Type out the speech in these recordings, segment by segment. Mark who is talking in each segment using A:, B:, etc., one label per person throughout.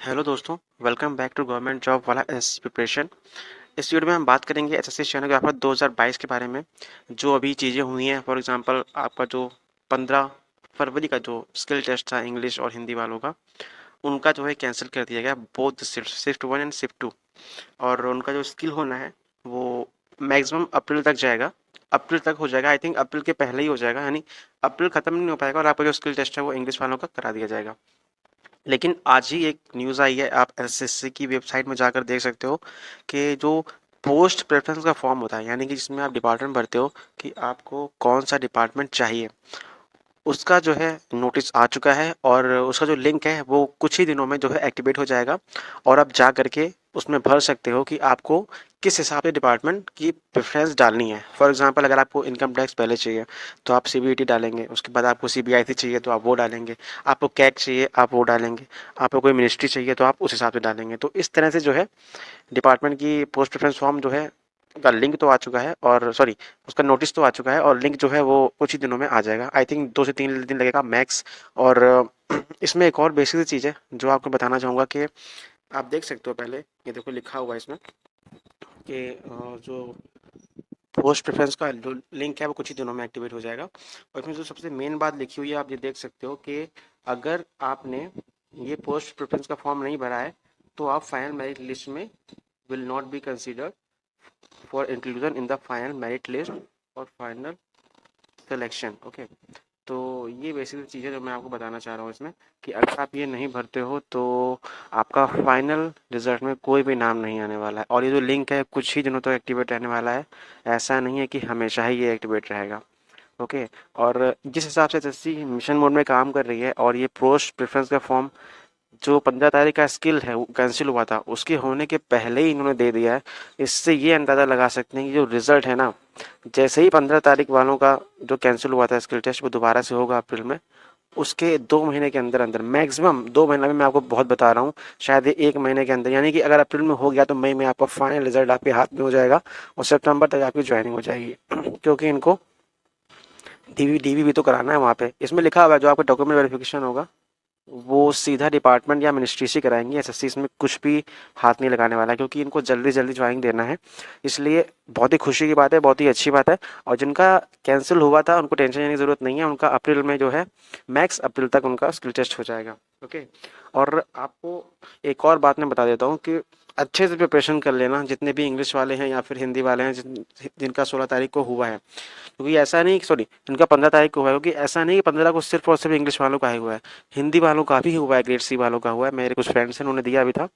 A: Hello दोस्तों, welcome back to government job वाला एस प्रिपरेशन। इस वीडियो में हम बात करेंगे एसएससी स्टेनोग्राफर 2022 के बारे में। जो अभी चीज़ें हुई हैं, फॉर एग्जांपल आपका जो 15 फरवरी का जो स्किल टेस्ट था इंग्लिश और हिंदी वालों का, उनका जो है कैंसिल कर दिया गया, बोथ शिफ्ट 1 एंड शिफ्ट 2। और उनका जो स्किल होना है वो मैक्सिमम अप्रैल तक जाएगा। अप्रैल तक हो जाएगा, आई थिंक अप्रैल के पहले ही हो जाएगा, यानी अप्रैल खत्म नहीं हो पाएगा और आपका जो स्किल टेस्ट है वो इंग्लिश वालों का करा दिया जाएगा। लेकिन आज ही एक न्यूज़ आई है, आप एसएससी की वेबसाइट में जाकर देख सकते हो कि जो पोस्ट प्रेफरेंस का फॉर्म होता है, यानी कि जिसमें आप डिपार्टमेंट भरते हो कि आपको कौन सा डिपार्टमेंट चाहिए, उसका जो है नोटिस आ चुका है और उसका जो लिंक है वो कुछ ही दिनों में जो है एक्टिवेट हो जाएगा। और आप जा करके उसमें भर सकते हो कि आपको किस हिसाब से डिपार्टमेंट की प्रेफरेंस डालनी है। फॉर एग्जांपल अगर आपको इनकम टैक्स पहले चाहिए तो आप सीबीईटी डालेंगे, उसके बाद आपको सीबीआईसी चाहिए तो आप वो डालेंगे, आपको कैग चाहिए आप वो डालेंगे, आपको कोई मिनिस्ट्री चाहिए तो आप उस हिसाब से डालेंगे। तो इस तरह से जो है डिपार्टमेंट की पोस्ट प्रेफरेंस फॉर्म जो है का लिंक तो आ चुका है, और सॉरी उसका नोटिस तो आ चुका है और लिंक जो है वो कुछ ही दिनों में आ जाएगा। आई थिंक 2 से 3 दिन लगेगा मैक्स। और इसमें एक और बेसिक सी चीज़ है जो आपको बताना चाहूँगा कि आप देख सकते हो, पहले ये देखो लिखा हुआ है इसमें कि जो पोस्ट प्रेफरेंस का जो लिंक है वो कुछ ही दिनों में एक्टिवेट हो जाएगा। और इसमें जो सबसे मेन बात लिखी हुई है आप ये देख सकते हो कि अगर आपने ये पोस्ट प्रेफरेंस का फॉर्म नहीं भरा है तो आप फाइनल मेरिट लिस्ट में will not be considered for inclusion in the final merit list और फाइनल सिलेक्शन। ओके, तो ये बेसिक चीज़ें जो मैं आपको बताना चाह रहा हूँ इसमें कि अगर आप ये नहीं भरते हो तो आपका फाइनल रिजल्ट में कोई भी नाम नहीं आने वाला है। और ये जो लिंक है कुछ ही दिनों तक एक्टिवेट रहने वाला है, ऐसा नहीं है कि हमेशा ही ये एक्टिवेट रहेगा। ओके, और जिस हिसाब से एसएससी मिशन मोड में काम कर रही है और ये पोस्ट प्रेफरेंस का फॉर्म जो 15 तारीख का स्किल है वो कैंसिल हुआ था, उसके होने के पहले ही इन्होंने दे दिया है। इससे ये अंदाज़ा लगा सकते हैं कि जो रिज़ल्ट है ना, जैसे ही 15 तारीख वालों का जो कैंसिल हुआ था स्किल टेस्ट वो दोबारा से होगा अप्रैल में, उसके 2 महीने के अंदर अंदर, मैक्सिमम 2 महीना में, मैं आपको बहुत बता रहा हूँ, शायद ये 1 महीने के अंदर, यानी कि अगर अप्रैल में हो गया तो मई में आपका फाइनल रिजल्ट आपके हाथ में हो जाएगा और सितंबर तक आपकी ज्वाइनिंग हो जाएगी क्योंकि इनको डीवी भी तो कराना है वहाँ पे। इसमें लिखा हुआ है जो आपका डॉक्यूमेंट वेरिफिकेशन होगा वो सीधा डिपार्टमेंट या मिनिस्ट्री से कराएंगे। एसएससी इसमें कुछ भी हाथ नहीं लगाने वाला है क्योंकि इनको जल्दी जल्दी ज्वाइनिंग देना है। इसलिए बहुत ही खुशी की बात है, बहुत ही अच्छी बात है। और जिनका कैंसिल हुआ था उनको टेंशन लेने की ज़रूरत नहीं है, उनका अप्रैल में जो है मैक्स अप्रैल तक उनका स्किल टेस्ट हो जाएगा। ओके, और आपको एक और बात मैं बता देता हूँ कि अच्छे से प्रिपरेशन कर लेना, जितने भी इंग्लिश वाले हैं या फिर हिंदी वाले हैं जिनका 16 तारीख को हुआ है। क्योंकि ऐसा नहीं, सॉरी इनका 15 तारीख को हुआ है, क्योंकि ऐसा नहीं कि 15 को सिर्फ और सिर्फ इंग्लिश वालों का ही हुआ है, हिंदी वालों का भी हुआ है, ग्रेड सी वालों का हुआ है। मेरे कुछ फ्रेंड्स हैं उन्होंने दिया भी था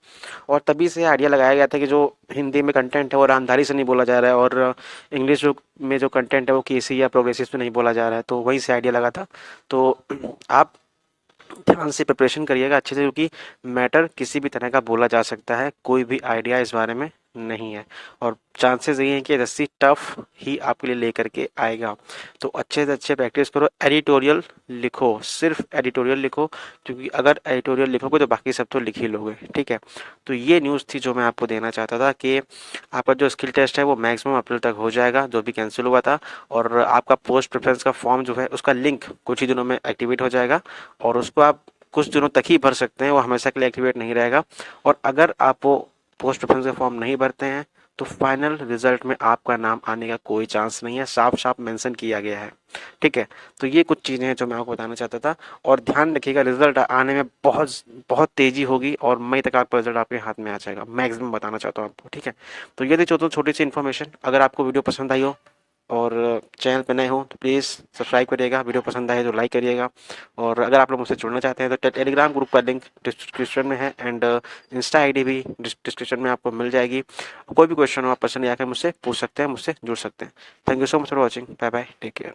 A: और तभी से आइडिया लगाया गया था कि जो हिंदी में कंटेंट है वो रामधारी से नहीं बोला जा रहा है और इंग्लिश में जो कंटेंट है वो केसी या प्रोग्रेसिव से नहीं बोला जा रहा है, तो वहीं से आइडिया लगा था। तो आप ध्यान से प्रिपरेशन करिएगा अच्छे से, क्योंकि मैटर किसी भी तरह का बोला जा सकता है, कोई भी आइडिया इस बारे में नहीं है और चांसेस ये हैं कि रस्सी टफ ही आपके लिए लेकर के आएगा। तो अच्छे से अच्छे प्रैक्टिस करो, एडिटोरियल लिखो, सिर्फ एडिटोरियल लिखो, क्योंकि अगर एडिटोरियल लिखोगे तो बाकी सब तो लिख ही लोगे। ठीक है, तो ये न्यूज़ थी जो मैं आपको देना चाहता था कि आपका जो स्किल टेस्ट है वो मैक्सिमम अप्रैल तक हो जाएगा, जो भी कैंसिल हुआ था। और आपका पोस्ट प्रेफरेंस का फॉर्म जो है उसका लिंक कुछ ही दिनों में एक्टिवेट हो जाएगा और उसको आप कुछ दिनों तक ही भर सकते हैं, वो हमेशा के लिए एक्टिवेट नहीं रहेगा। और अगर आप वो पोस्ट प्रेफरेंस का फॉर्म नहीं भरते हैं तो फाइनल रिजल्ट में आपका नाम आने का कोई चांस नहीं है, साफ साफ मेंशन किया गया है। ठीक है, तो ये कुछ चीज़ें हैं जो मैं आपको बताना चाहता था। और ध्यान रखिएगा रिजल्ट आने में बहुत बहुत तेज़ी होगी और मई तक आपका रिजल्ट आपके हाथ में आ जाएगा, मैक्सिमम बताना चाहता हूँ आपको। ठीक है, तो ये थी छोटी सी इन्फॉर्मेशन। अगर आपको वीडियो पसंद आई हो और चैनल पे नए हो तो प्लीज़ सब्सक्राइब करिएगा, वीडियो पसंद आए तो लाइक करिएगा। और अगर आप लोग मुझसे जुड़ना चाहते हैं तो टेलीग्राम ग्रुप का लिंक डिस्क्रिप्शन में है एंड इंस्टा आईडी भी डिस्क्रिप्शन में आपको मिल जाएगी। कोई भी क्वेश्चन हो आप पर्सनली आकर मुझसे पूछ सकते हैं, मुझसे जुड़ सकते हैं। Thank you so much for watching, bye bye, take care.